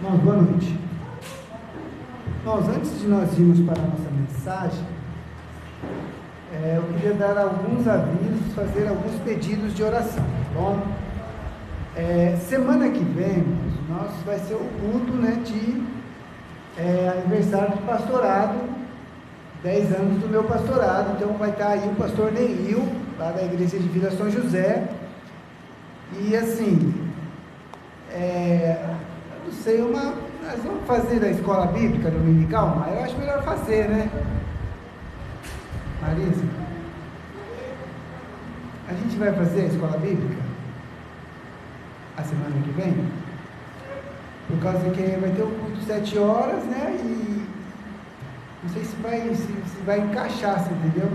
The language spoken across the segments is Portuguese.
Irmãos, boa noite. Irmãos, antes de nós irmos para a nossa mensagem, eu queria dar alguns avisos, fazer alguns pedidos de oração, tá bom? Semana que vem, vai ser o culto, de aniversário do pastorado, 10 anos do meu pastorado. Então vai estar aí o pastor Neil, lá da Igreja de Vila São José, e assim, eu não sei, nós vamos fazer a escola bíblica dominical, mas eu acho melhor fazer, né? Marisa, a gente vai fazer a escola bíblica a semana que vem, por causa que vai ter o culto 7 horas, e não sei se vai encaixar, você entendeu?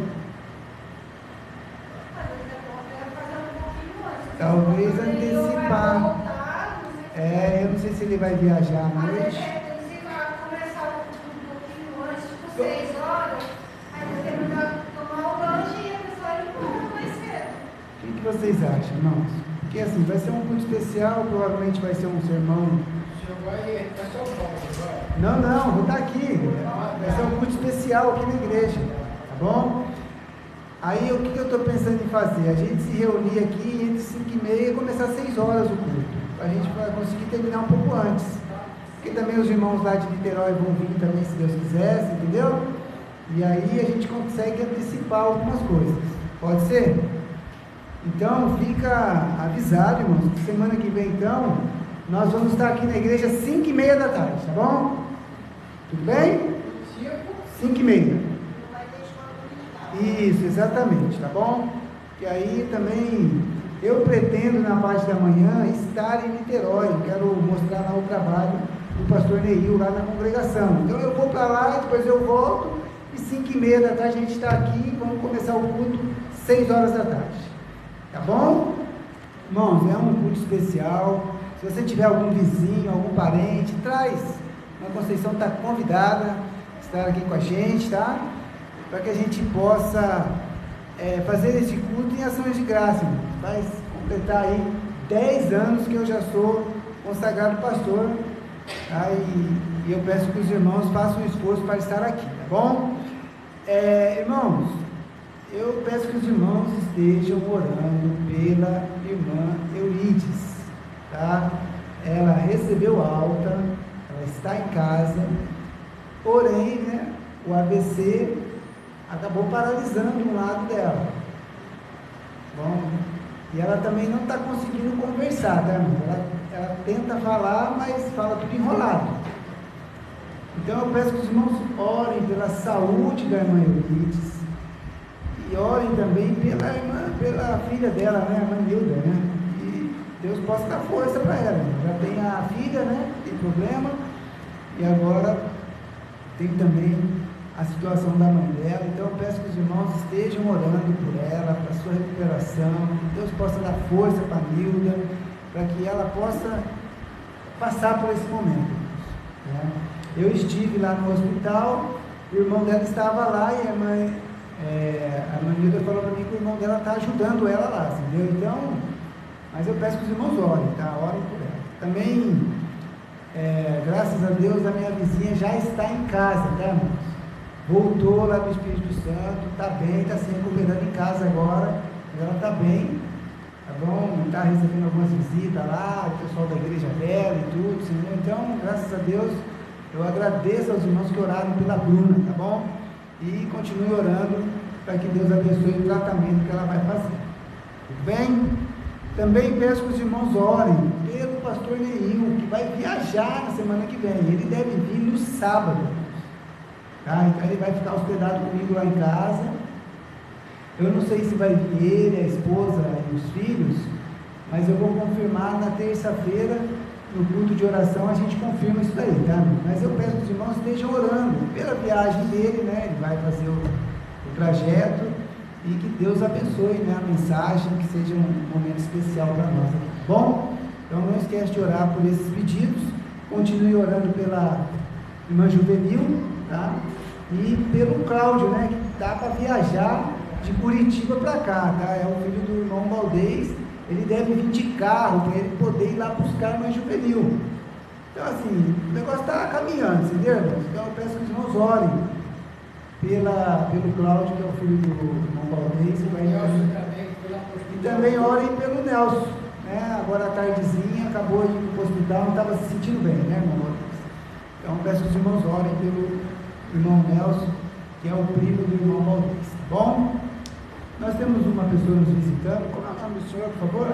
Talvez antecipar. Eu não sei se ele vai viajar à noite. Se começar um pouquinho antes, tipo 6 horas, aí você vai tomar o lanche e a pessoa ir embora mais cedo. O que vocês acham, irmãos? Porque assim, vai ser um culto especial, provavelmente vai ser um sermão. O senhor vai para São Paulo, vai? Não, vou estar aqui. Vai ser um culto especial aqui na igreja, tá bom? Aí o que eu estou pensando em fazer? A gente se reunir aqui entre 5h30 e começar às 6 horas o culto. A gente vai conseguir terminar um pouco antes. Porque também os irmãos lá de Niterói vão vir também, se Deus quiser, entendeu? E aí a gente consegue antecipar algumas coisas. Pode ser? Então fica avisado, irmãos, que semana que vem então, nós vamos estar aqui na igreja às 5h30 da tarde, tá bom? Tudo bem? 5h30. Isso, exatamente, tá bom? E aí também eu pretendo na parte da manhã estar em Niterói. Eu quero mostrar lá o trabalho do pastor Neil lá na congregação. Então eu vou para lá, depois eu volto e 5h30 da tarde a gente está aqui. Vamos começar o culto 6 horas da tarde, tá bom? Irmãos, é um culto especial. Se você tiver algum vizinho, algum parente, traz. A Conceição está convidada a estar aqui com a gente, tá? Para que a gente possa fazer esse culto em ações de graça. Vai completar aí 10 anos que eu já sou consagrado pastor, tá? E eu peço que os irmãos façam um esforço para estar aqui, tá bom? Irmãos, eu peço que os irmãos estejam orando pela irmã Eurides, tá? Ela recebeu alta, ela está em casa, porém, o AVC acabou paralisando um lado dela. Bom, e ela também não está conseguindo conversar, tá, irmão? Ela tenta falar, mas fala tudo enrolado. Então eu peço que os irmãos orem pela saúde da irmã Eurides e orem também pela filha dela, a irmã Nilda, e Deus possa dar força para ela. Já tem a filha, tem problema, e agora tem também a situação da mãe dela. Então eu peço que os irmãos estejam orando por ela, para a sua recuperação, que Deus possa dar força para a Nilda, para que ela possa passar por esse momento, Eu estive lá no hospital, o irmão dela estava lá, e a mãe Nilda falou para mim que o irmão dela está ajudando ela lá, entendeu? Então, mas eu peço que os irmãos orem, tá? Orem por ela. Também, graças a Deus, a minha vizinha já está em casa, tá, irmãos? Voltou lá do Espírito Santo, está bem, está se recuperando em casa agora, ela está bem, tá bom? Está recebendo algumas visitas lá, o pessoal da igreja dela e tudo, entendeu? Então, graças a Deus, eu agradeço aos irmãos que oraram pela Bruna, tá bom? E continue orando para que Deus abençoe o tratamento que ela vai fazer, tudo bem? Também peço que os irmãos orem pelo pastor Neil, que vai viajar na semana que vem. Ele deve vir no sábado, tá? Então ele vai ficar hospedado comigo lá em casa. Eu não sei se vai vir ele, a esposa e os filhos, mas eu vou confirmar na terça-feira, no culto de oração, a gente confirma isso daí, tá? Mas eu peço que os irmãos estejam orando pela viagem dele, ele vai fazer o trajeto, e que Deus abençoe, a mensagem, que seja um momento especial para nós aqui, tá bom? Então não esquece de orar por esses pedidos, continue orando pela irmã Juvenil, tá? E pelo Cláudio, que está para viajar de Curitiba para cá, tá? É o filho do irmão Valdez, ele deve vir de carro, para ele poder ir lá buscar a irmã Juvenil, Então, assim, o negócio está caminhando, entendeu, irmãos? Então, eu peço que os irmãos orem pelo Cláudio, que é o filho do irmão Valdez, e também orem pelo Nelson, né? Agora à tardezinha, acabou de ir para o hospital, não estava se sentindo bem, né, irmão Valdez? Então, peço que os irmãos orem pelo irmão Nelson, que é o primo do irmão Valdez, tá bom? Nós temos uma pessoa nos visitando. Qual é o nome do senhor, por favor?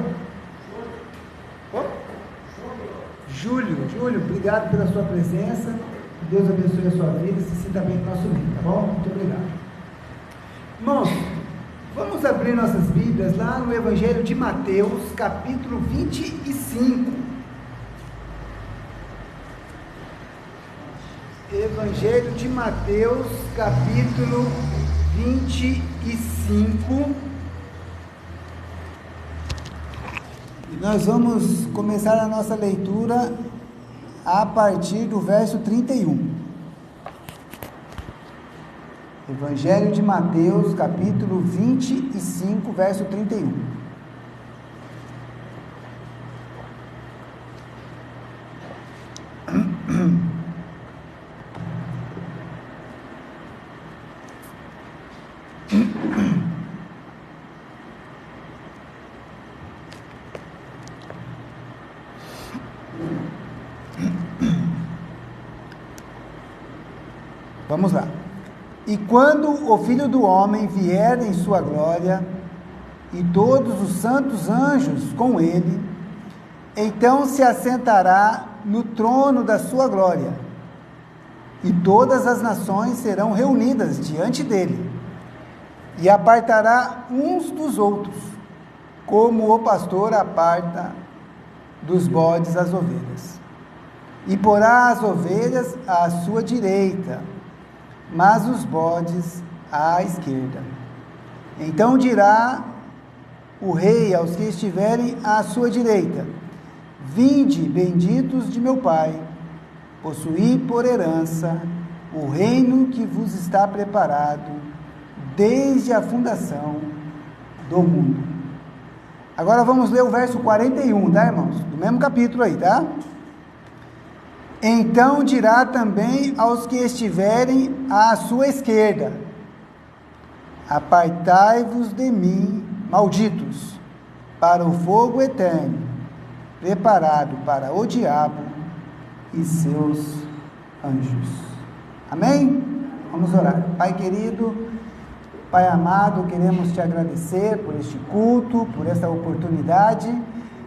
Júlio, obrigado pela sua presença. Deus abençoe a sua vida. Se sinta bem no nosso meio, tá bom? Muito obrigado. Irmãos, vamos abrir nossas Bíblias lá no Evangelho de Mateus, capítulo 25. Evangelho de Mateus, capítulo 25. E nós vamos começar a nossa leitura a partir do verso 31. Evangelho de Mateus, capítulo 25, verso 31. Vamos lá. E quando o Filho do Homem vier em sua glória, e todos os santos anjos com ele, então se assentará no trono da sua glória, e todas as nações serão reunidas diante dele, e apartará uns dos outros, como o pastor aparta dos bodes as ovelhas, e porá as ovelhas à sua direita, mas os bodes à esquerda. Então dirá o rei aos que estiverem à sua direita: vinde, benditos de meu Pai, possuí por herança o reino que vos está preparado desde a fundação do mundo. Agora vamos ler o verso 41, tá, irmãos? Do mesmo capítulo aí, tá? Então dirá também aos que estiverem à sua esquerda: apartai-vos de mim, malditos, para o fogo eterno, preparado para o diabo e seus anjos. Amém? Vamos orar. Pai querido, Pai amado, queremos te agradecer por este culto, por esta oportunidade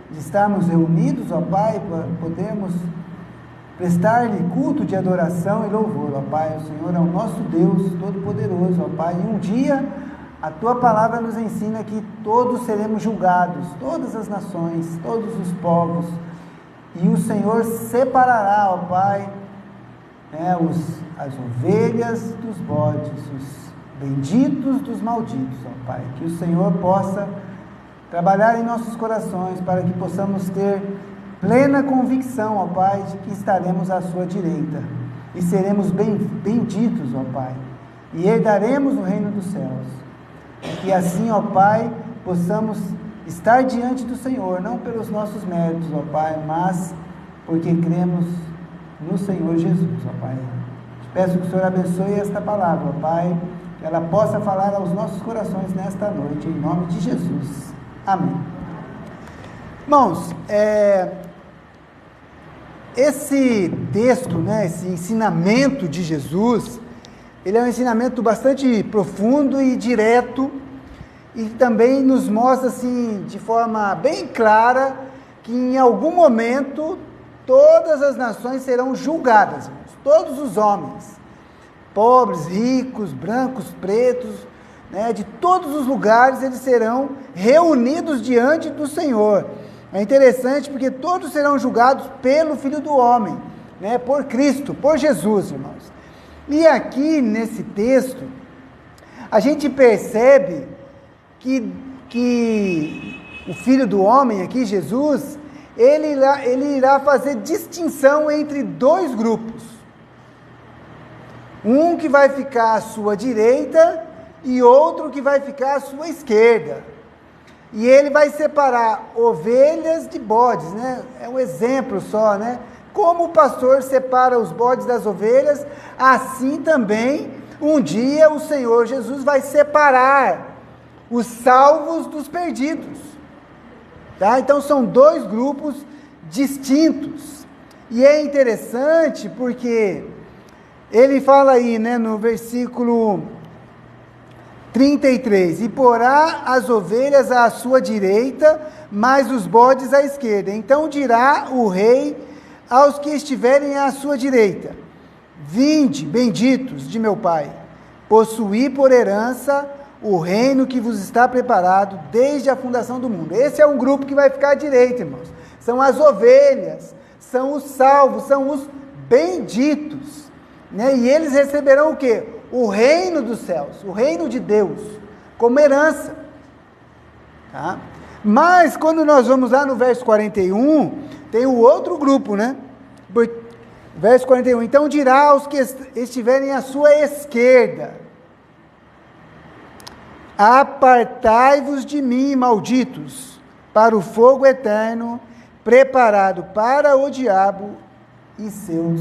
de estarmos reunidos, ó Pai, para podermos prestar-lhe culto de adoração e louvor, ó Pai. O Senhor é o nosso Deus Todo-Poderoso, ó Pai, e um dia a Tua Palavra nos ensina que todos seremos julgados, todas as nações, todos os povos, e o Senhor separará, ó Pai, as ovelhas dos bodes, os benditos dos malditos, ó Pai. Que o Senhor possa trabalhar em nossos corações para que possamos ter plena convicção, ó Pai, de que estaremos à sua direita e seremos benditos, ó Pai, e herdaremos o reino dos céus. Que assim, ó Pai, possamos estar diante do Senhor, não pelos nossos méritos, ó Pai, mas porque cremos no Senhor Jesus, ó Pai. Te peço que o Senhor abençoe esta palavra, ó Pai, que ela possa falar aos nossos corações nesta noite, em nome de Jesus. Amém. Irmãos, esse texto, esse ensinamento de Jesus, ele é um ensinamento bastante profundo e direto, e também nos mostra assim, de forma bem clara, que em algum momento todas as nações serão julgadas, irmãos. Todos os homens, pobres, ricos, brancos, pretos, de todos os lugares, eles serão reunidos diante do Senhor. É interessante porque todos serão julgados pelo Filho do Homem, por Cristo, por Jesus, irmãos. E aqui nesse texto, a gente percebe que o Filho do Homem, aqui ele irá fazer distinção entre dois grupos. Um que vai ficar à sua direita e outro que vai ficar à sua esquerda. E ele vai separar ovelhas de bodes, É um exemplo só, Como o pastor separa os bodes das ovelhas, assim também, um dia o Senhor Jesus vai separar os salvos dos perdidos. Tá? Então são dois grupos distintos. E é interessante porque ele fala aí, né, no versículo 33, e porá as ovelhas à sua direita, mas os bodes à esquerda. Então dirá o rei aos que estiverem à sua direita: vinde, benditos de meu Pai, possuí por herança o reino que vos está preparado desde a fundação do mundo. Esse é um grupo que vai ficar à direita, irmãos. São as ovelhas, são os salvos, são os benditos, né? E eles receberão o quê? O reino dos céus, o reino de Deus, como herança. Tá? Mas, quando nós vamos lá no verso 41, tem o outro grupo, né? Verso 41, então dirá aos que estiverem à sua esquerda: apartai-vos de mim, malditos, para o fogo eterno, preparado para o diabo e seus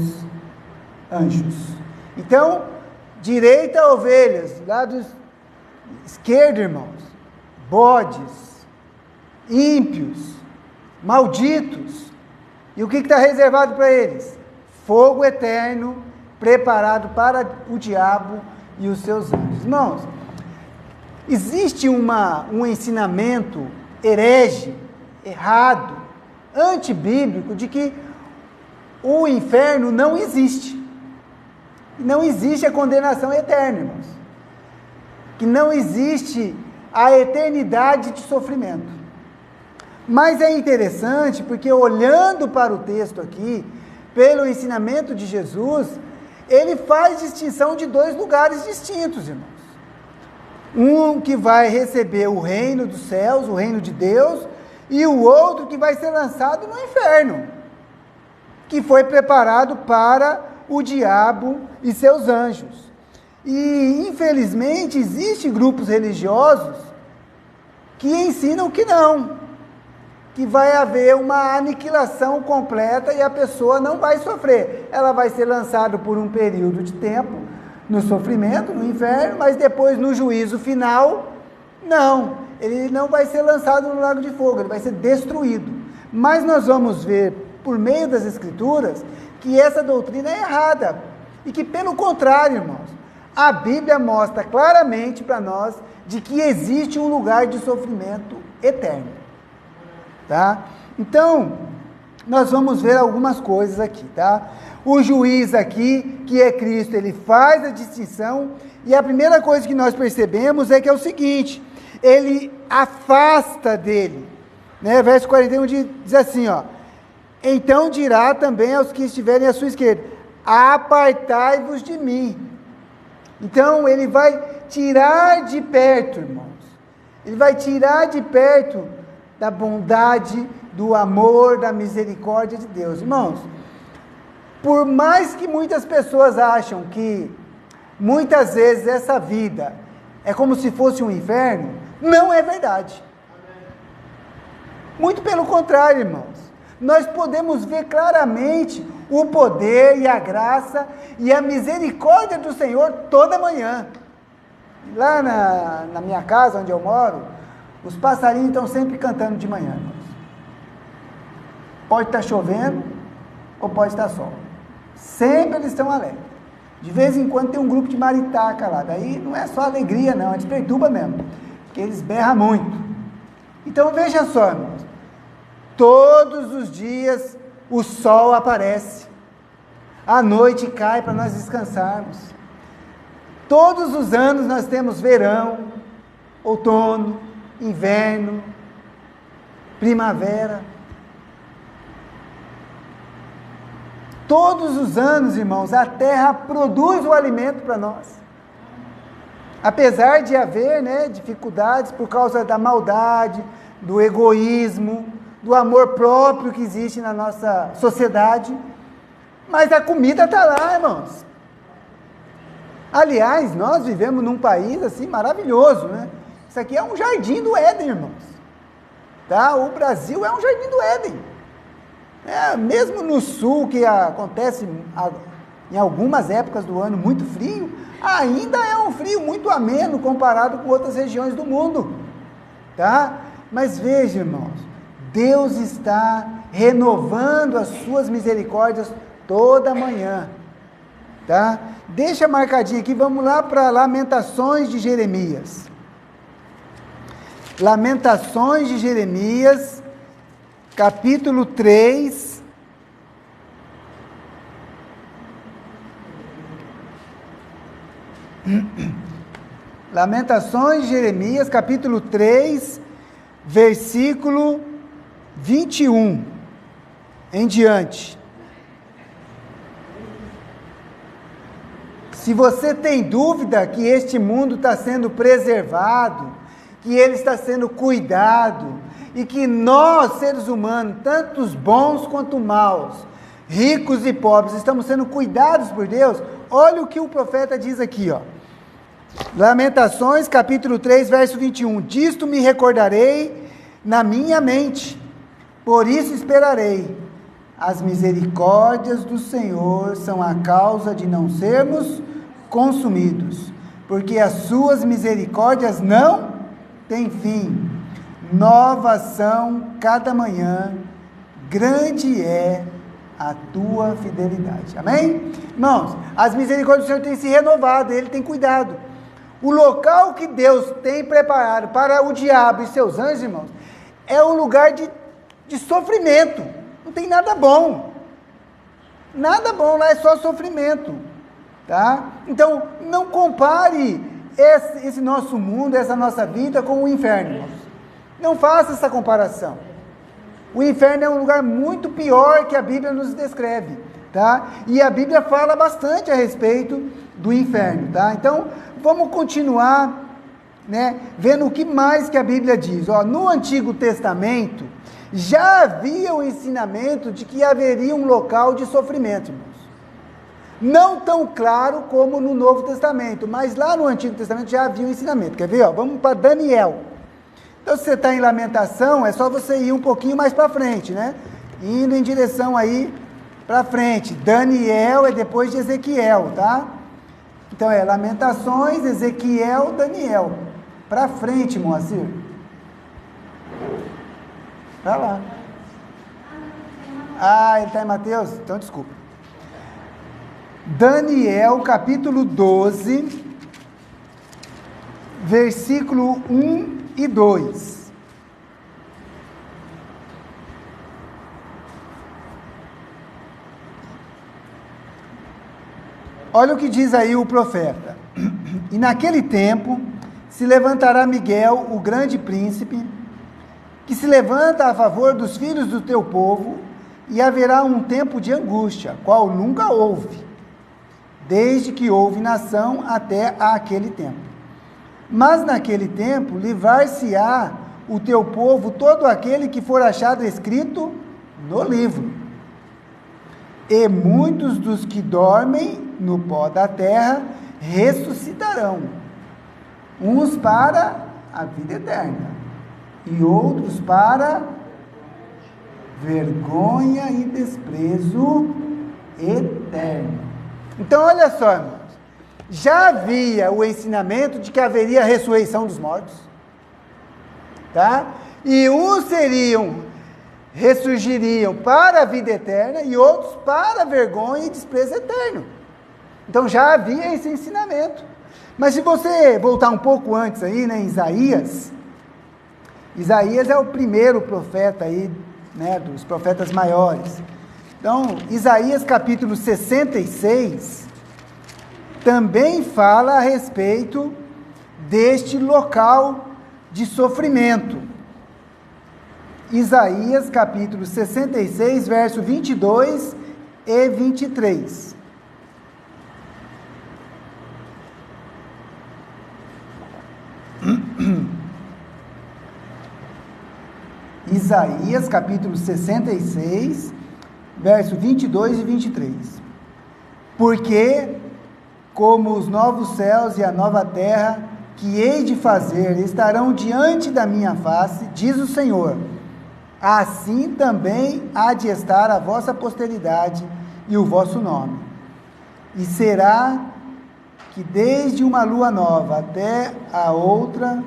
anjos. Então, direita, ovelhas, lado esquerdo, irmãos, bodes, ímpios, malditos. E o que está reservado para eles? Fogo eterno, preparado para o diabo e os seus anjos. Irmãos, existe um ensinamento herege, errado, antibíblico, de que o inferno não existe. Não existe a condenação eterna, irmãos. Que não existe a eternidade de sofrimento. Mas é interessante, porque olhando para o texto aqui, pelo ensinamento de Jesus, ele faz distinção de dois lugares distintos, irmãos. Um que vai receber o reino dos céus, o reino de Deus, e o outro que vai ser lançado no inferno, que foi preparado para o diabo e seus anjos. E, infelizmente, existem grupos religiosos que ensinam que não, que vai haver uma aniquilação completa e a pessoa não vai sofrer. Ela vai ser lançada por um período de tempo no sofrimento, no inferno, mas depois no juízo final, não, ele não vai ser lançado no lago de fogo, ele vai ser destruído. Mas nós vamos ver, por meio das Escrituras, que essa doutrina é errada, e que, pelo contrário, irmãos, a Bíblia mostra claramente para nós de que existe um lugar de sofrimento eterno. Tá? Então, nós vamos ver algumas coisas aqui, tá? O juiz aqui, que é Cristo, ele faz a distinção, e a primeira coisa que nós percebemos é que é o seguinte: ele afasta dele, né? Verso 41 diz assim, ó: então dirá também aos que estiverem à sua esquerda: apartai-vos de mim. Então, ele vai tirar de perto, irmãos, ele vai tirar de perto da bondade, do amor, da misericórdia de Deus. Irmãos, por mais que muitas pessoas acham que muitas vezes essa vida é como se fosse um inferno, não é verdade. Muito pelo contrário, irmãos. Nós podemos ver claramente o poder e a graça e a misericórdia do Senhor toda manhã. Lá na minha casa, onde eu moro, os passarinhos estão sempre cantando de manhã, irmãos. Pode estar chovendo ou pode estar sol. Sempre eles estão alegres. De vez em quando tem um grupo de maritaca lá. Daí não é só alegria não, eles perturbam mesmo. Porque eles berram muito. Então veja só, irmãos. Todos os dias o sol aparece. A noite cai para nós descansarmos. Todos os anos nós temos verão, outono, inverno, primavera. Todos os anos, irmãos, a terra produz o alimento para nós. Apesar de haver, né, dificuldades por causa da maldade, do egoísmo, do amor próprio que existe na nossa sociedade, mas a comida está lá, irmãos. Aliás, nós vivemos num país assim maravilhoso, né? Isso aqui é um jardim do Éden, irmãos. Tá? O Brasil é um jardim do Éden. Mesmo no sul, que acontece em algumas épocas do ano muito frio, ainda é um frio muito ameno comparado com outras regiões do mundo, tá? Mas veja, irmãos, Deus está renovando as suas misericórdias toda manhã, tá? Deixa marcadinho aqui, vamos lá para Lamentações de Jeremias. Lamentações de Jeremias, capítulo 3. Lamentações de Jeremias, capítulo 3, versículo 21 em diante. Se você tem dúvida que este mundo está sendo preservado, que ele está sendo cuidado, e que nós, seres humanos, tanto os bons quanto os maus, ricos e pobres, estamos sendo cuidados por Deus, olha o que o profeta diz aqui, ó. Lamentações, capítulo 3, verso 21. Disto me recordarei na minha mente, por isso esperarei. As misericórdias do Senhor são a causa de não sermos consumidos, porque as suas misericórdias não têm fim. Novas são cada manhã, grande é a tua fidelidade. Amém? Irmãos, as misericórdias do Senhor têm se renovado, Ele tem cuidado. O local que Deus tem preparado para o diabo e seus anjos, irmãos, é um lugar de sofrimento. Não tem nada bom. Nada bom lá, é só sofrimento. Tá? Então, não compare esse nosso mundo, essa nossa vida com o inferno, irmãos. Não faça essa comparação. O inferno é um lugar muito pior que a Bíblia nos descreve, tá? E a Bíblia fala bastante a respeito do inferno, tá? Então, vamos continuar, né, vendo o que mais que a Bíblia diz. Ó, no Antigo Testamento, já havia o ensinamento de que haveria um local de sofrimento, irmãos. Não tão claro como no Novo Testamento, mas lá no Antigo Testamento já havia um ensinamento. Quer ver? Ó, vamos para Daniel. Então, se você está em Lamentação, é só você ir um pouquinho mais para frente, né? Indo em direção aí para frente. Daniel é depois de Ezequiel, tá? Então, é Lamentações, Ezequiel, Daniel. Para frente, Moacir. Para lá. Ele está em Mateus? Então, desculpa. Daniel, capítulo 12, versículo 1 e 2. Olha o que diz aí o profeta. E naquele tempo se levantará Miguel, o grande príncipe, que se levanta a favor dos filhos do teu povo, e haverá um tempo de angústia, qual nunca houve, desde que houve nação até aquele tempo. Mas naquele tempo livrar-se-á o teu povo todo aquele que for achado escrito no livro. E muitos dos que dormem no pó da terra ressuscitarão, uns para a vida eterna, e outros para vergonha e desprezo eterno. Então, olha só, irmãos, já havia o ensinamento de que haveria a ressurreição dos mortos, tá? E uns ressurgiriam para a vida eterna e outros para a vergonha e desprezo eterno. Então já havia esse ensinamento. Mas se você voltar um pouco antes aí, né, em Isaías é o primeiro profeta aí, né, dos profetas maiores. Então, Isaías capítulo 66 também fala a respeito deste local de sofrimento. Isaías capítulo 66, verso 22 e 23. Isaías capítulo 66, verso 22 e 23. Porque, como os novos céus e a nova terra que hei de fazer estarão diante da minha face, diz o Senhor, assim também há de estar a vossa posteridade e o vosso nome. E será que desde uma lua nova até a outra,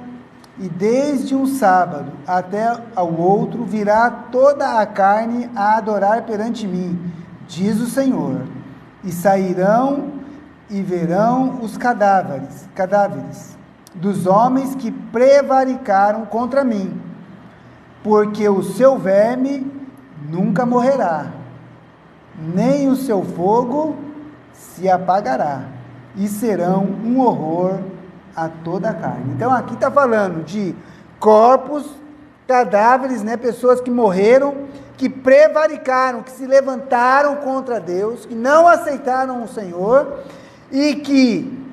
e desde um sábado até ao outro, virá toda a carne a adorar perante mim, diz o Senhor. E sairão e verão os cadáveres dos homens que prevaricaram contra mim, porque o seu verme nunca morrerá, nem o seu fogo se apagará, e serão um horror a toda a carne. Então aqui está falando de corpos, cadáveres, né, pessoas que morreram, que prevaricaram, que se levantaram contra Deus, que não aceitaram o Senhor, e que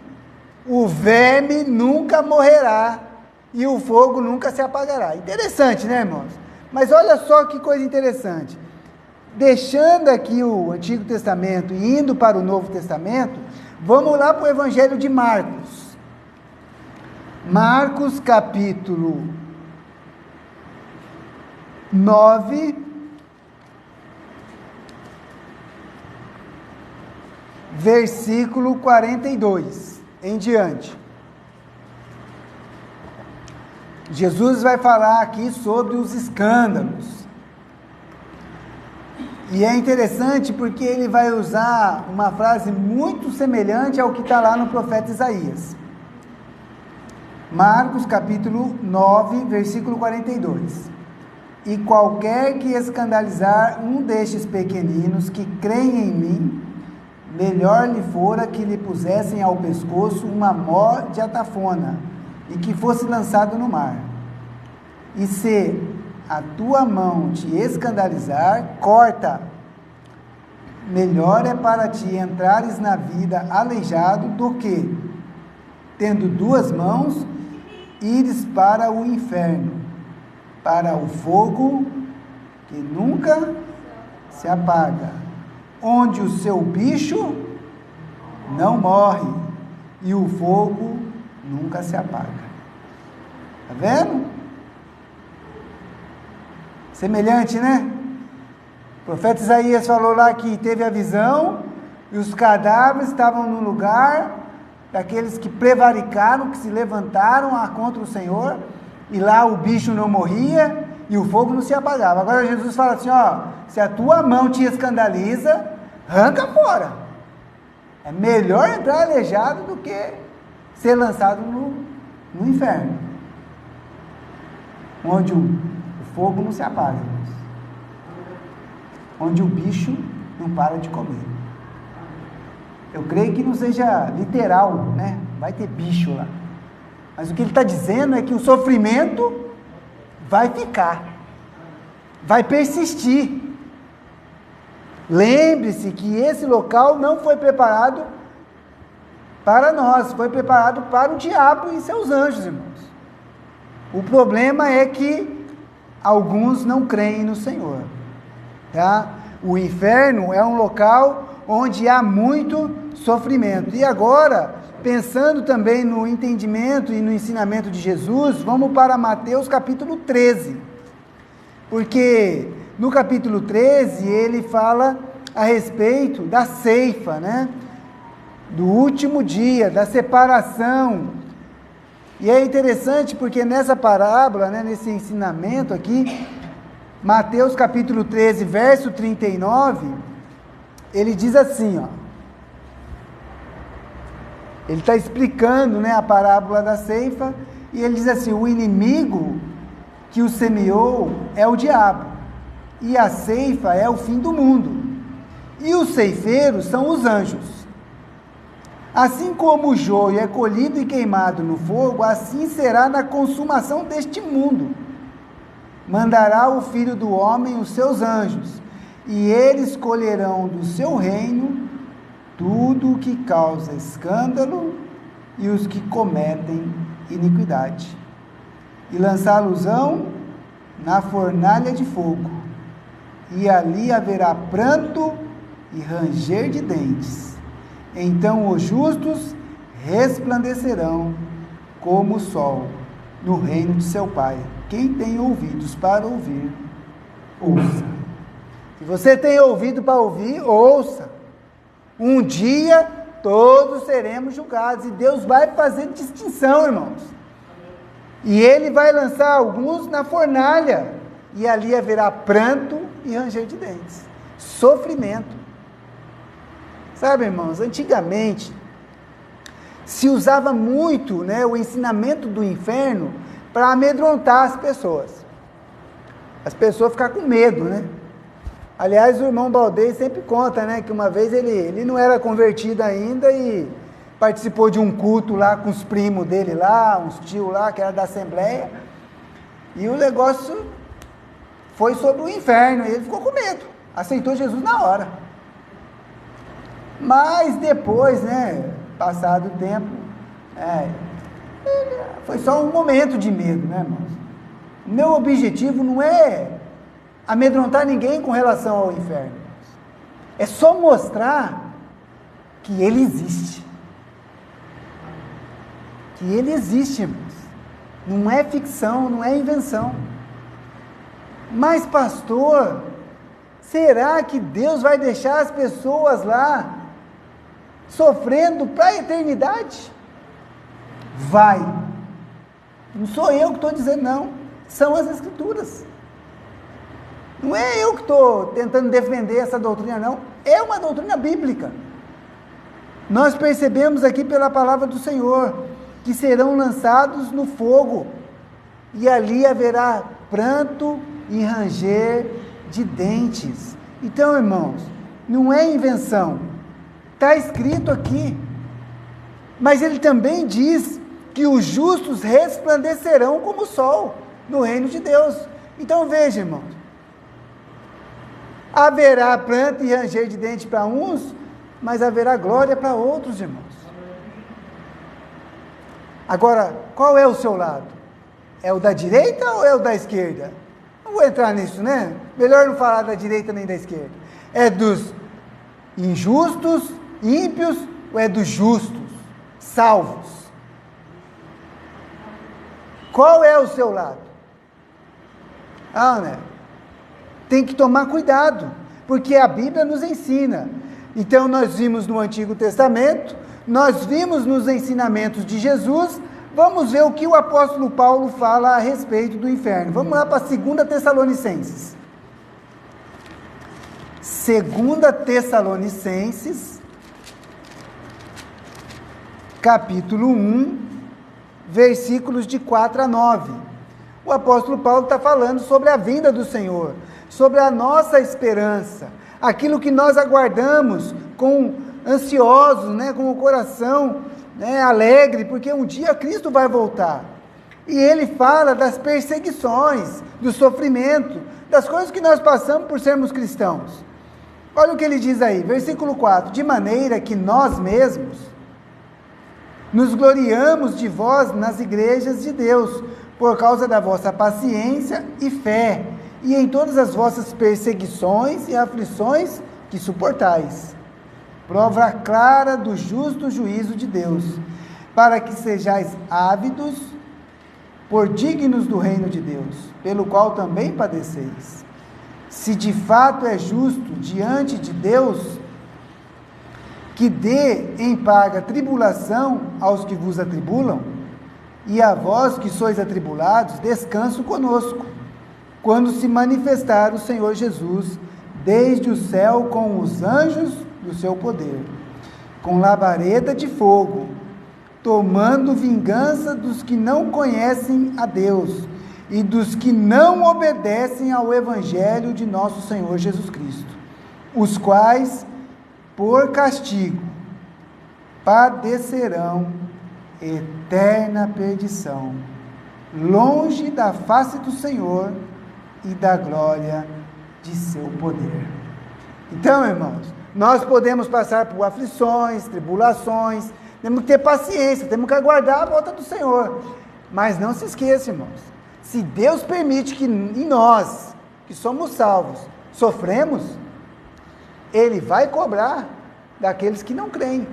o verme nunca morrerá, e o fogo nunca se apagará. Interessante, né, irmãos? Mas olha só que coisa interessante. Deixando aqui o Antigo Testamento e indo para o Novo Testamento, vamos lá para o Evangelho de Marcos. Marcos capítulo 9, versículo 42 em diante. Jesus vai falar aqui sobre os escândalos. E é interessante porque ele vai usar uma frase muito semelhante ao que está lá no profeta Isaías. Marcos capítulo 9, versículo 42. E qualquer que escandalizar um destes pequeninos que creem em mim, melhor lhe fora que lhe pusessem ao pescoço uma mó de atafona e que fosse lançado no mar. E se a tua mão te escandalizar, corta. Melhor é para ti entrares na vida aleijado do que, tendo duas mãos, ires para o inferno, para o fogo que nunca se apaga, onde o seu bicho não morre e o fogo nunca se apaga. Está vendo? Semelhante, né? O profeta Isaías falou lá que teve a visão e os cadáveres estavam no lugar daqueles que prevaricaram, que se levantaram contra o Senhor, e lá o bicho não morria e o fogo não se apagava. Agora Jesus fala assim, ó, se a tua mão te escandaliza, arranca fora. É melhor entrar aleijado do que ser lançado no inferno, onde o fogo não se apaga, onde o bicho não para de comer. Eu creio que não seja literal, né? Vai ter bicho lá. Mas o que ele está dizendo é que o sofrimento vai ficar, vai persistir. Lembre-se que esse local não foi preparado para nós, foi preparado para o diabo e seus anjos, irmãos. O problema é que alguns não creem no Senhor, tá? O inferno é um local onde há muito sofrimento. E agora, pensando também no entendimento e no ensinamento de Jesus, vamos para Mateus capítulo 13. Porque no capítulo 13 ele fala a respeito da ceifa, né? Do último dia, da separação. E é interessante porque nessa parábola, né, nesse ensinamento aqui, Mateus capítulo 13, verso 39, ele diz assim, ó, ele está explicando, né, a parábola da ceifa, e ele diz assim, o inimigo que o semeou é o diabo, e a ceifa é o fim do mundo, e os ceifeiros são os anjos. Assim como o joio é colhido e queimado no fogo, assim será na consumação deste mundo. Mandará o Filho do Homem os seus anjos, e eles colherão do seu reino tudo o que causa escândalo e os que cometem iniquidade, e lançá-los-ão na fornalha de fogo, e ali haverá pranto e ranger de dentes. Então os justos resplandecerão como o sol no reino de seu Pai. Quem tem ouvidos para ouvir, ouça. Se você tem ouvido para ouvir, ouça. Um dia todos seremos julgados e Deus vai fazer distinção, irmãos. E Ele vai lançar alguns na fornalha e ali haverá pranto e ranger de dentes, sofrimento. Sabe, irmãos, antigamente se usava muito, né, o ensinamento do inferno para amedrontar as pessoas. As pessoas ficam com medo, né? Aliás, o irmão Baldei sempre conta, né, que uma vez ele não era convertido ainda e participou de um culto lá com os primos dele lá, uns tios lá, que era da Assembleia, e o negócio foi sobre o inferno, e ele ficou com medo, aceitou Jesus na hora. Mas depois, né, passado o tempo, foi só um momento de medo, né, irmãos? O meu objetivo não é amedrontar ninguém com relação ao inferno, é só mostrar que ele existe. Que ele existe, irmãos. Não é ficção, não é invenção. Mas, pastor, será que Deus vai deixar as pessoas lá sofrendo para a eternidade? Vai. Não sou eu que estou dizendo, não. São as Escrituras. Não é eu que estou tentando defender essa doutrina, não. É uma doutrina bíblica. Nós percebemos aqui pela palavra do Senhor que serão lançados no fogo e ali haverá pranto e ranger de dentes. Então, irmãos, não é invenção. Está escrito aqui. Mas ele também diz que os justos resplandecerão como o sol no reino de Deus. Então veja, irmãos, haverá pranto e ranger de dente para uns, mas haverá glória para outros, irmãos. Agora, qual é o seu lado? É o da direita ou é o da esquerda? Não vou entrar nisso, né? Melhor não falar da direita nem da esquerda. É dos injustos, ímpios, ou é dos justos, salvos? Qual é o seu lado? Né? Tem que tomar cuidado, porque a Bíblia nos ensina. Então nós vimos no Antigo Testamento, nós vimos nos ensinamentos de Jesus, vamos ver o que o apóstolo Paulo fala a respeito do inferno. Vamos lá para 2 Tessalonicenses. 2 Tessalonicenses, capítulo 1, versículos de 4 a 9. O apóstolo Paulo está falando sobre a vinda do Senhor, sobre a nossa esperança, aquilo que nós aguardamos ansiosos, né, com o coração, né, alegre, porque um dia Cristo vai voltar. E ele fala das perseguições, do sofrimento, das coisas que nós passamos por sermos cristãos. Olha o que ele diz aí, versículo 4: de maneira que nós mesmos nos gloriamos de vós nas igrejas de Deus, por causa da vossa paciência e fé, e em todas as vossas perseguições e aflições que suportais. Prova clara do justo juízo de Deus, para que sejais ávidos por dignos do reino de Deus, pelo qual também padeceis. Se de fato é justo diante de Deus, que dê em paga tribulação aos que vos atribulam, e a vós que sois atribulados, descanso conosco, quando se manifestar o Senhor Jesus, desde o céu com os anjos do seu poder, com labareda de fogo, tomando vingança dos que não conhecem a Deus, e dos que não obedecem ao Evangelho de nosso Senhor Jesus Cristo, os quais, por castigo, padecerão eterna perdição, longe da face do Senhor e da glória de seu poder. Então, irmãos, nós podemos passar por aflições, tribulações, temos que ter paciência, temos que aguardar a volta do Senhor, mas não se esqueça, irmãos, se Deus permite que em nós, que somos salvos, sofremos, Ele vai cobrar daqueles que não creem,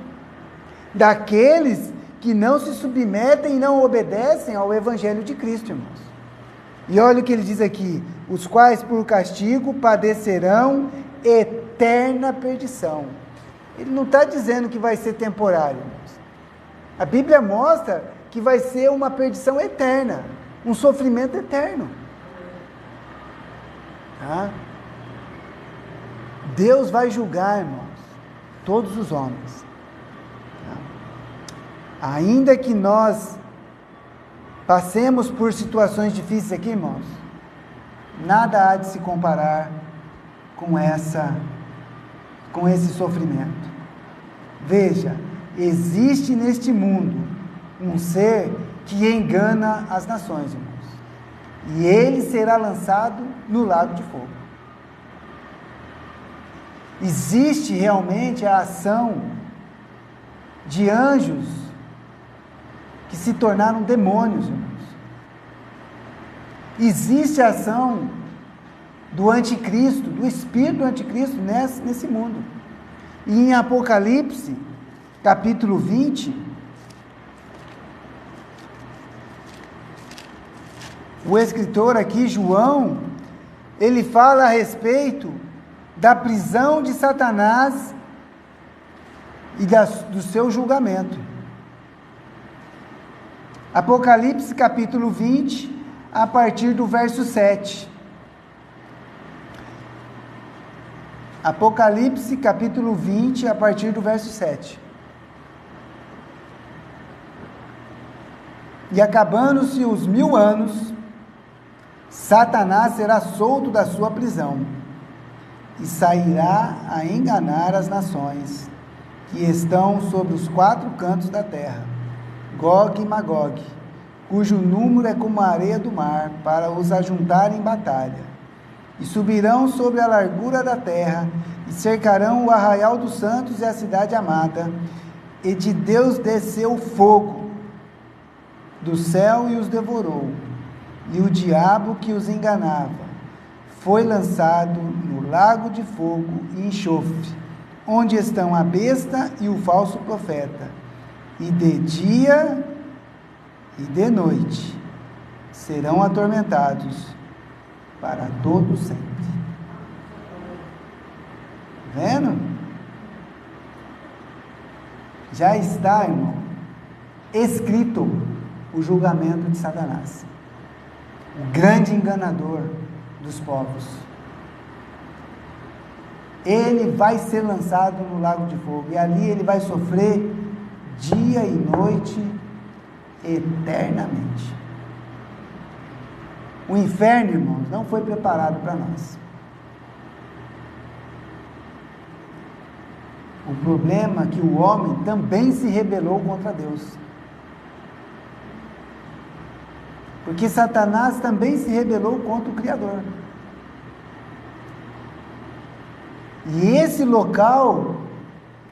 daqueles que não se submetem e não obedecem ao Evangelho de Cristo, irmãos. E olha o que ele diz aqui: os quais por castigo padecerão eterna perdição. Ele não está dizendo que vai ser temporário. A Bíblia mostra que vai ser uma perdição eterna, um sofrimento eterno. Tá? Deus vai julgar, irmãos, todos os homens. Tá? Ainda que nós passemos por situações difíceis aqui, irmãos, nada há de se comparar com esse sofrimento. Veja, existe neste mundo um ser que engana as nações, irmãos, e ele será lançado no lago de fogo. Existe realmente a ação de anjos que se tornaram demônios, irmãos. Existe a ação do anticristo, do espírito do anticristo nesse mundo. E em Apocalipse, capítulo 20, o escritor aqui, João, ele fala a respeito da prisão de Satanás e do seu julgamento. Apocalipse capítulo 20, a partir do verso 7. Apocalipse capítulo 20, a partir do verso 7. E acabando-se os 1000 anos, Satanás será solto da sua prisão e sairá a enganar as nações que estão sobre os 4 cantos da terra, Gog e Magog, cujo número é como a areia do mar, para os ajuntar em batalha. E subirão sobre a largura da terra, e cercarão o arraial dos santos e a cidade amada, e de Deus desceu fogo do céu e os devorou, e o diabo que os enganava foi lançado no lago de fogo e enxofre, onde estão a besta e o falso profeta, e de dia e de noite serão atormentados para todo sempre. Vendo? Já está, irmão, escrito o julgamento de Satanás, o grande enganador dos povos. Ele vai ser lançado no lago de fogo, e ali ele vai sofrer dia e noite eternamente. O inferno, irmãos, não foi preparado para nós. O problema é que o homem também se rebelou contra Deus. Porque Satanás também se rebelou contra o Criador. E esse local,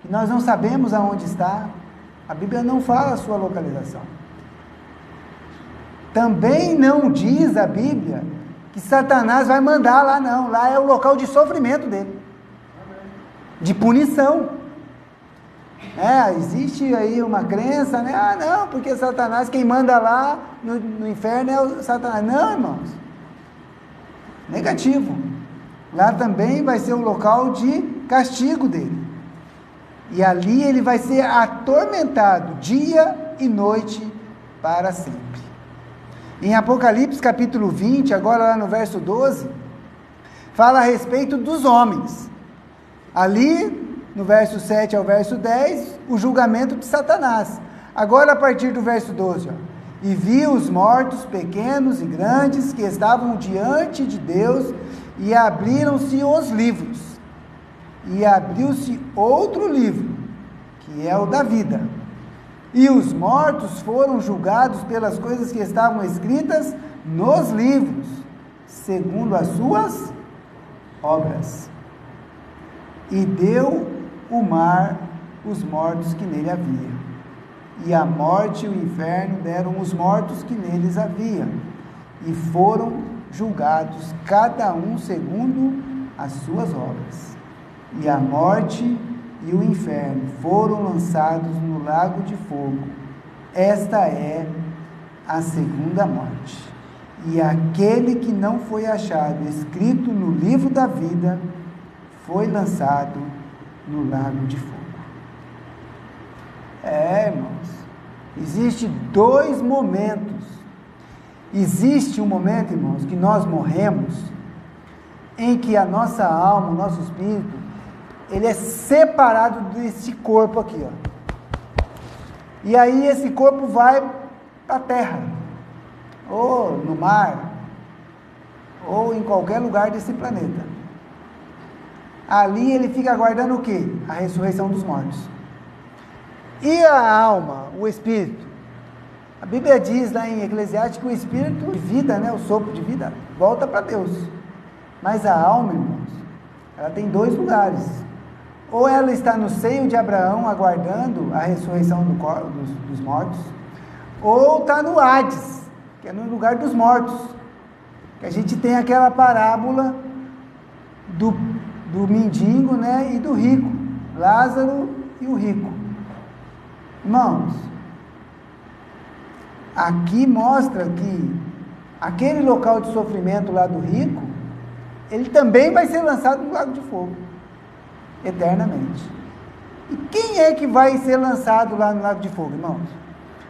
que nós não sabemos aonde está, a Bíblia não fala a sua localização. Também não diz a Bíblia que Satanás vai mandar lá, não. Lá é o local de sofrimento dele, de punição. Existe aí uma crença, né? Não, porque Satanás, quem manda lá no inferno é o Satanás. Não, irmãos. Negativo. Lá também vai ser um local de castigo dele. E ali ele vai ser atormentado dia e noite para sempre. Em Apocalipse capítulo 20, agora lá no verso 12, fala a respeito dos homens. Ali, no verso 7 ao verso 10, o julgamento de Satanás. Agora, a partir do verso 12, e vi os mortos, pequenos e grandes, que estavam diante de Deus, e abriram-se os livros. E abriu-se outro livro, que é o da vida. E os mortos foram julgados pelas coisas que estavam escritas nos livros, segundo as suas obras. E deu o mar os mortos que nele havia. E a morte e o inferno deram os mortos que neles havia. E foram julgados, cada um segundo as suas obras. E a morte e o inferno foram lançados no lago de fogo. Esta é a segunda morte. e aquele que não foi achado escrito no livro da vida foi lançado no lago de fogo. Irmãos, existe dois momentos. Existe um momento, irmãos, que nós morremos, em que a nossa alma, o nosso espírito, ele é separado desse corpo aqui, ó. E aí esse corpo vai para a terra, ou no mar, ou em qualquer lugar desse planeta. Ali ele fica aguardando o quê? A ressurreição dos mortos. E a alma, o espírito? A Bíblia diz lá em Eclesiastes que o espírito de vida, né, o sopro de vida, volta para Deus. Mas a alma, irmãos, ela tem dois lugares. Ou ela está no seio de Abraão aguardando a ressurreição dos mortos, ou está no Hades, que é no lugar dos mortos. Que a gente tem aquela parábola do mendigo, né, e do rico, Lázaro e o rico. Irmãos, aqui mostra que aquele local de sofrimento lá do rico, ele também vai ser lançado no lago de fogo, eternamente. E quem é que vai ser lançado lá no lago de fogo, irmãos?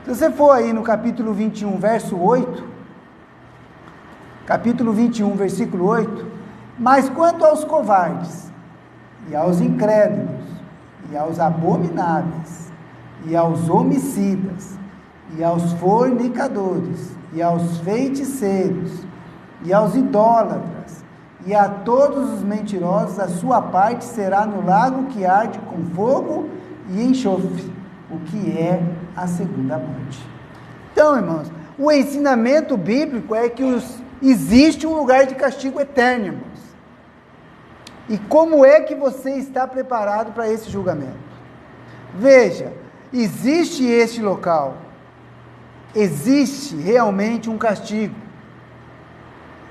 Se você for aí no capítulo 21, verso 8, capítulo 21, versículo 8, mas quanto aos covardes, e aos incrédulos, e aos abomináveis, e aos homicidas, e aos fornicadores, e aos feiticeiros, e aos idólatras, e a todos os mentirosos, a sua parte será no lago que arde com fogo e enxofre, o que é a segunda morte. Então, irmãos, o ensinamento bíblico é que existe um lugar de castigo eterno, irmãos. E como é que você está preparado para esse julgamento? Veja, existe este local, existe realmente um castigo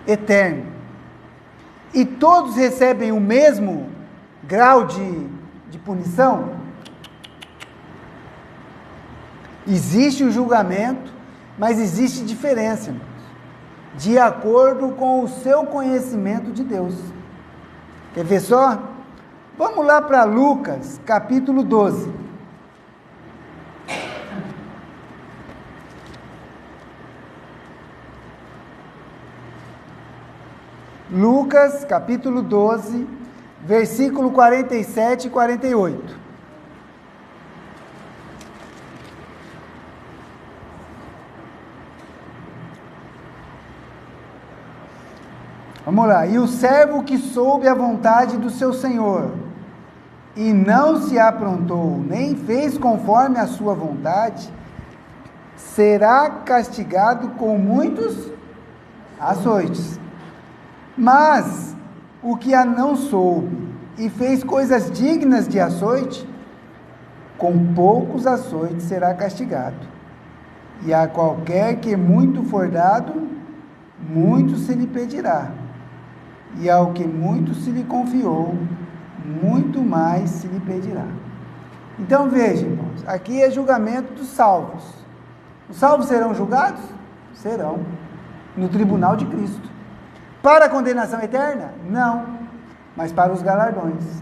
eterno, e todos recebem o mesmo grau de punição? Existe o julgamento, mas existe diferença, irmãos, de acordo com o seu conhecimento de Deus. Quer ver só? Vamos lá para Lucas, capítulo 12. Lucas, capítulo 12, versículo 47 e 48. Vamos lá. E o servo que soube a vontade do seu senhor, e não se aprontou, nem fez conforme a sua vontade, será castigado com muitos açoites. Mas o que a não soube e fez coisas dignas de açoite, com poucos açoites será castigado. E a qualquer que muito for dado, muito se lhe pedirá. E ao que muito se lhe confiou, muito mais se lhe pedirá. Então veja, irmãos, aqui é julgamento dos salvos. Os salvos serão julgados? Serão, no tribunal de Cristo. Para a condenação eterna? Não, mas para os galardões.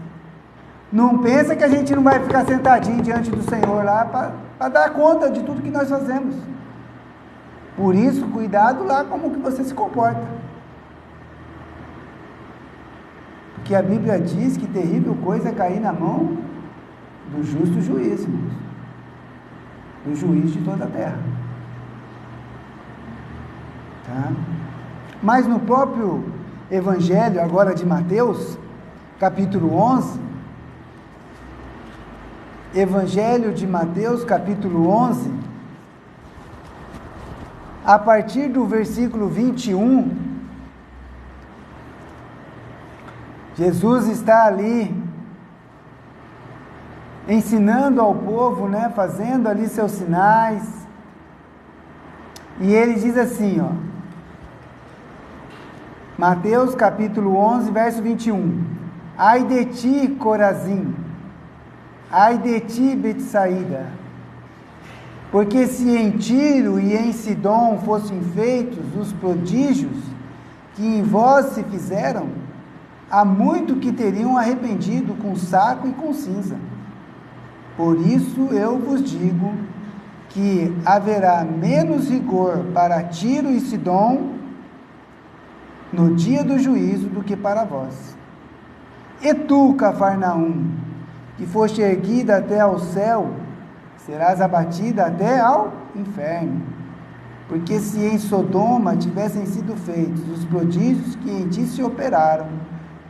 Não pensa que a gente não vai ficar sentadinho diante do Senhor lá para dar conta de tudo que nós fazemos. Por isso, cuidado lá como que você se comporta. Porque a Bíblia diz que terrível coisa é cair na mão do justo juiz, irmãos. Do juiz de toda a terra. Tá? Mas no próprio Evangelho, agora de Mateus, capítulo 11, Evangelho de Mateus, capítulo 11, a partir do versículo 21, Jesus está ali ensinando ao povo, né, fazendo ali seus sinais, e ele diz assim, ó, Mateus capítulo 11, verso 21, ai de ti, Corazim, ai de ti, Betsaída, Porque se em Tiro e em Sidom fossem feitos os prodígios que em vós se fizeram, há muito que teriam arrependido com saco e com cinza. Por isso eu vos digo que haverá menos rigor para Tiro e Sidom no dia do juízo do que para vós. E tu, Cafarnaum, que foste erguida até ao céu, serás abatida até ao inferno. Porque se em Sodoma tivessem sido feitos os prodígios que em ti se operaram,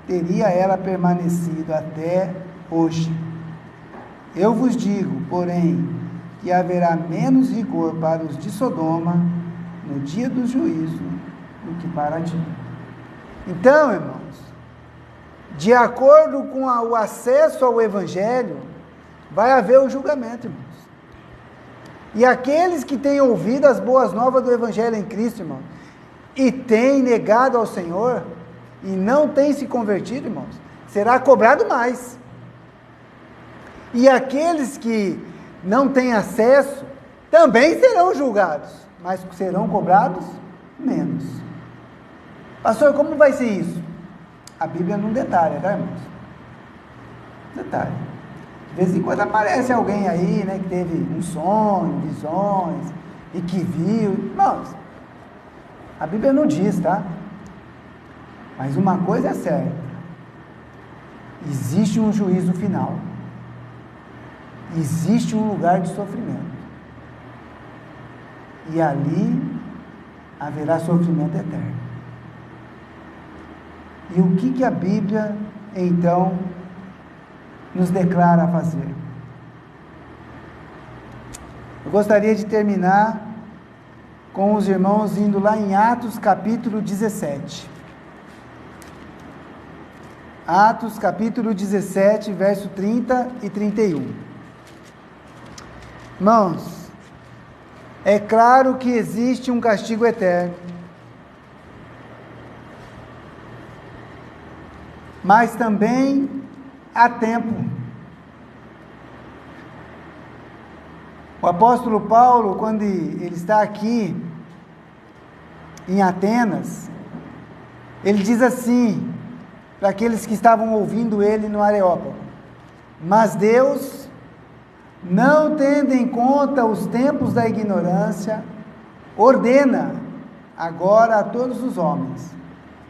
teria ela permanecido até hoje. Eu vos digo, porém, que haverá menos rigor para os de Sodoma no dia do juízo do que para ti. Então, irmãos, de acordo com o acesso ao Evangelho, vai haver o julgamento, irmãos. E aqueles que têm ouvido as boas novas do Evangelho em Cristo, irmãos, e têm negado ao Senhor, e não têm se convertido, irmãos, será cobrado mais. E aqueles que não têm acesso, também serão julgados, mas serão cobrados menos. Pastor, como vai ser isso? A Bíblia não detalha, tá, irmãos? Detalhe. De vez em quando aparece alguém aí, né, que teve um sonho, visões, e que viu. Irmãos, a Bíblia não diz, tá? Mas uma coisa é certa. Existe um juízo final. Existe um lugar de sofrimento. E ali haverá sofrimento eterno. E o que a Bíblia, então, nos declara a fazer? Eu gostaria de terminar com os irmãos indo lá em Atos capítulo 17. Atos capítulo 17, verso 30 e 31. Irmãos, é claro que existe um castigo eterno, mas também há tempo. O apóstolo Paulo, quando ele está aqui em Atenas, ele diz assim para aqueles que estavam ouvindo ele no Areópago: mas Deus, não tendo em conta os tempos da ignorância, ordena agora a todos os homens,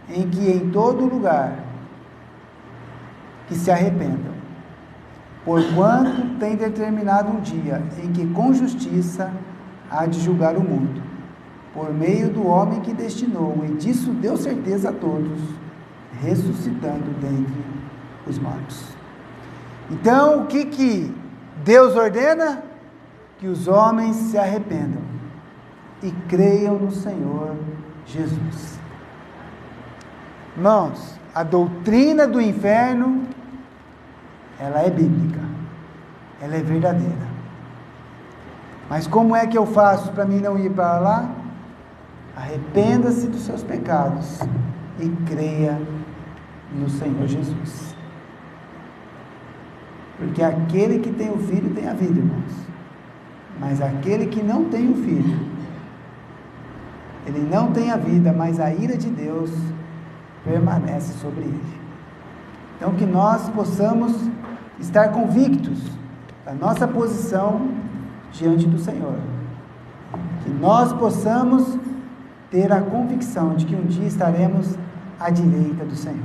em que em todo lugar que se arrependam, porquanto tem determinado um dia em que com justiça há de julgar o mundo, por meio do homem que destinou, e disso deu certeza a todos, ressuscitando dentre os mortos. Então, o que Deus ordena? Que os homens se arrependam e creiam no Senhor Jesus. Irmãos, a doutrina do inferno, ela é bíblica, ela é verdadeira. Mas como é que eu faço para mim não ir para lá? Arrependa-se dos seus pecados e creia no Senhor Jesus. Porque aquele que tem o Filho tem a vida, irmãos. Mas aquele que não tem o Filho, ele não tem a vida, mas a ira de Deus permanece sobre ele. Então, que nós possamos estar convictos da nossa posição diante do Senhor. Que nós possamos ter a convicção de que um dia estaremos à direita do Senhor.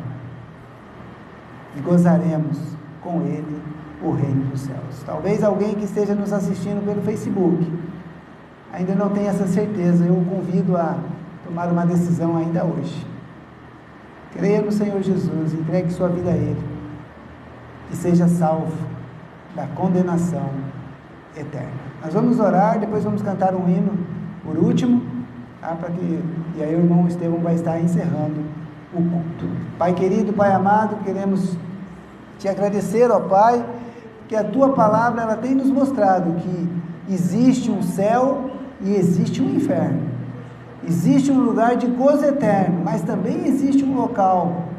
E gozaremos com Ele o reino dos céus. Talvez alguém que esteja nos assistindo pelo Facebook ainda não tenha essa certeza. Eu o convido a tomar uma decisão ainda hoje. Creia no Senhor Jesus, entregue sua vida a Ele e seja salvo da condenação eterna. Nós vamos orar, depois vamos cantar um hino por último, tá? E aí o irmão Estevão vai estar encerrando o culto. Pai querido, Pai amado, queremos te agradecer, ó Pai, que a Tua palavra ela tem nos mostrado que existe um céu e existe um inferno. Existe um lugar de gozo eterno, mas também existe um local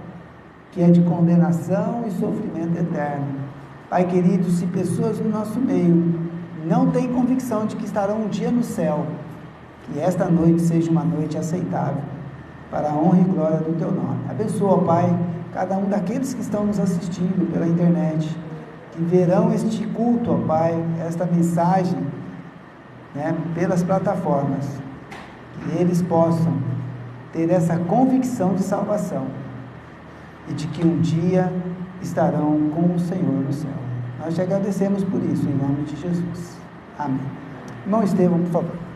que é de condenação e sofrimento eterno. Pai querido, se pessoas no nosso meio não têm convicção de que estarão um dia no céu, que esta noite seja uma noite aceitável, para a honra e glória do Teu nome. Abençoa, Pai, cada um daqueles que estão nos assistindo pela internet, que verão este culto, ó Pai, esta mensagem, né, pelas plataformas, que eles possam ter essa convicção de salvação e de que um dia estarão com o Senhor no céu. Nós te agradecemos por isso, em nome de Jesus. Amém. Irmão Estevão, por favor.